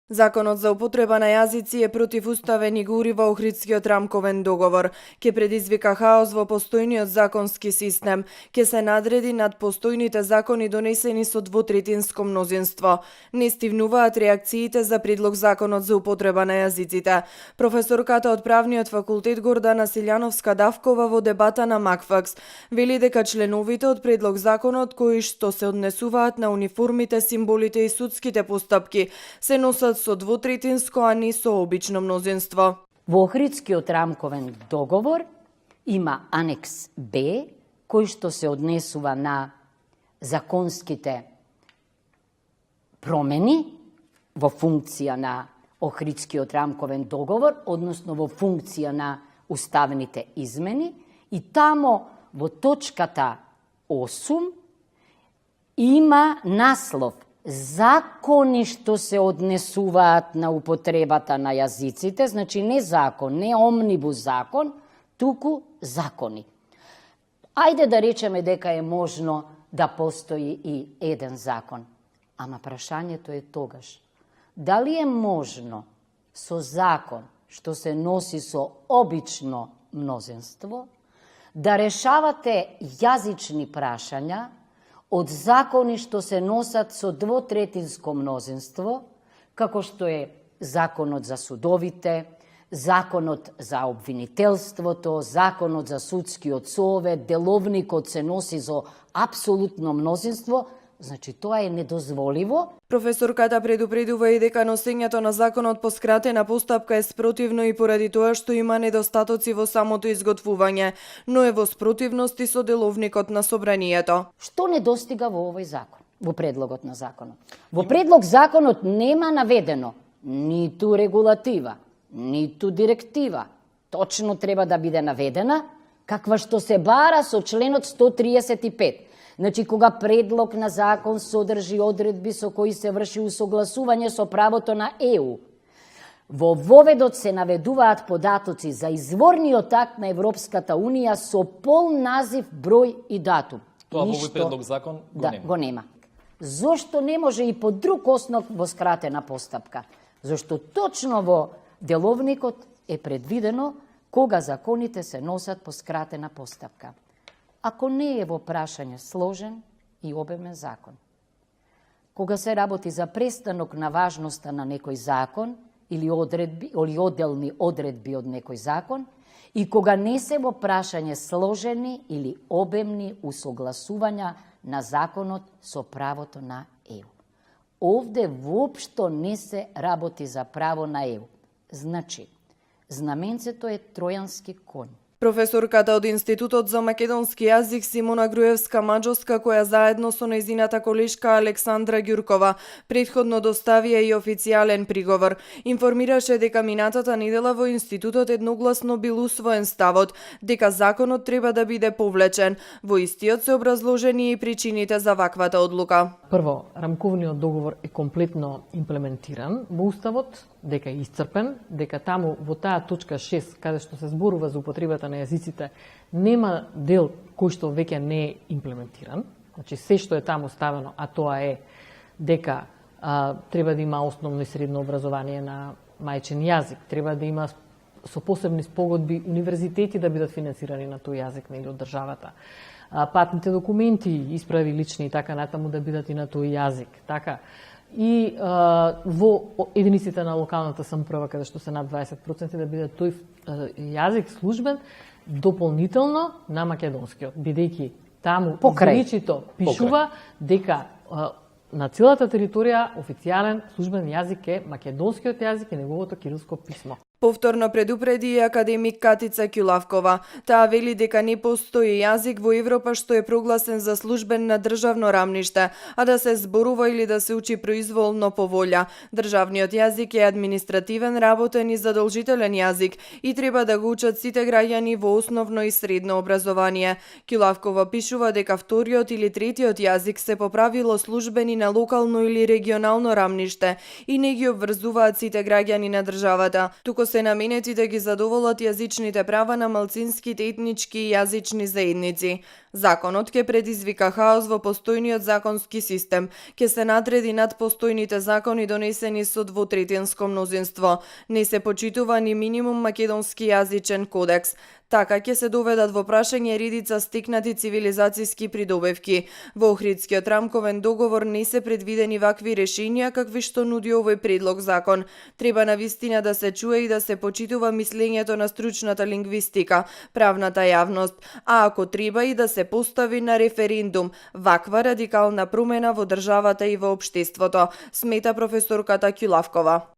Законот за употреба на јазици е противуставен и го урива Охридскиот рамковен договор. Ке предизвика хаос во постојниот законски систем. Ке се надреди над постојните закони донесени со двотретинско мнозинство. Не стивнуваат реакциите за предлог законот за употреба на јазиците. Професорката од Правниот факултет Гордана Силјановска-Давкова во дебата на Макфакс вели дека членовите од предлог законот кои што се однесуваат на униформите, символите и судските постапки се носат со двотретинско, а не со обично мнозинство. Во Охридскиот рамковен договор има анекс Б, кој што се однесува на законските промени во функција на Охридскиот рамковен договор, односно во функција на уставните измени, и тамо во точката 8 има наслов закони што се однесуваат на употребата на јазиците, значи не закон, не омнибус закон, туку закони. Ајде да речеме дека е можно да постои и еден закон, ама прашањето е тогаш, дали е можно со закон што се носи со обично мнозинство да решавате јазични прашања од закони што се носат со двотретинско мнозинство, како што е законот за судовите, законот за обвинителството, законот за судскиот совет, деловникот се носи со апсолутно мнозинство, значи тоа е недозволиво. Професорката предупредува и дека носењето на законот по скратена постапка е спротивно и поради тоа што има недостатоци во самото изготвување, но е во спротивност и со деловникот на собранието. Што недостига во овој закон, во предлогот на законот? Во предлог законот нема наведено ниту регулатива, ниту директива. Точно треба да биде наведена каква што се бара со членот 135. Значи, кога предлог на закон содржи одредби со кои се врши усогласување со правото на ЕУ, во воведот се наведуваат податоци за изворниот акт на Европската Унија со пол назив, број и датум. Тоа во овој предлог закон го нема. Го нема. Зошто не може и по друг основ во скратена постапка? Зошто точно во деловникот е предвидено кога законите се носат по скратена постапка. Ако не е во прашање сложен и обемен закон. Кога се работи за престанок на важноста на некој закон или одделни одредби од некој закон, и кога не се во прашање сложени или обемни усогласувања на законот со правото на ЕУ. Овде воопшто не се работи за право на ЕУ. Значи, знаменцето е тројански конј. Професорката од Институтот за македонски јазик Симона Груевска-Маџоска, која заедно со нејзината колешка Александра Ѓуркова претходно доставија и официјален приговор, информираше дека минатата недела во Институтот едногласно бил усвоен ставот дека законот треба да биде повлечен. Во истиот се образложени и причините за ваквата одлука. Прво, рамковниот договор е комплетно имплементиран во Уставот, дека е исцрпен, дека таму во таа точка 6, каде што се зборува за употребата на јазиците, нема дел кој што веќе не е имплементиран. Значи, се што е таму ставено, а тоа е дека треба да има основно и средно образование на мајчин јазик, треба да има со посебни спогодби универзитети да бидат финансирани на тој јазик или од државата. Патните документи, исправи лични и така натаму да бидат и на тој јазик. Така. И во единиците на локалната самоуправа, каде што се над 20%, да биде тој јазик службен дополнително на македонскиот, бидејќи таму изричито пишува дека на целата територија официјален службен јазик е македонскиот јазик и неговото кирилско писмо. Повторно предупреди и академик Катица Ќулавкова. Таа вели дека не постои јазик во Европа што е прогласен за службен на државно рамниште, а да се зборува или да се учи произволно по волја. Државниот јазик е административен, работен и задолжителен јазик и треба да го учат сите граѓани во основно и средно образование. Ќулавкова пишува дека вториот или третиот јазик се по правило службени на локално или регионално рамниште и не ги обврзуваат сите граѓани на државата, туку се наменети да ги задоволат јазичните права на малцинските етнички и јазични заедници. Законот ќе предизвика хаос во постојниот законски систем, ќе се надреди над постојните закони донесени со двотретинско мнозинство. Не се почитува ни минимум македонски јазичен кодекс. Така ќе се доведат во прашање редица стекнати цивилизацијски придобивки. Во Охридскиот рамковен договор не се предвидени вакви решенија какви што нуди овој предлог закон. Треба навистина да се чуе и да се почитува мислењето на стручната лингвистика, правната јавност, а ако треба и да се постави на референдум ваква радикална промена во државата и во општеството, смета професорката Ќулавкова.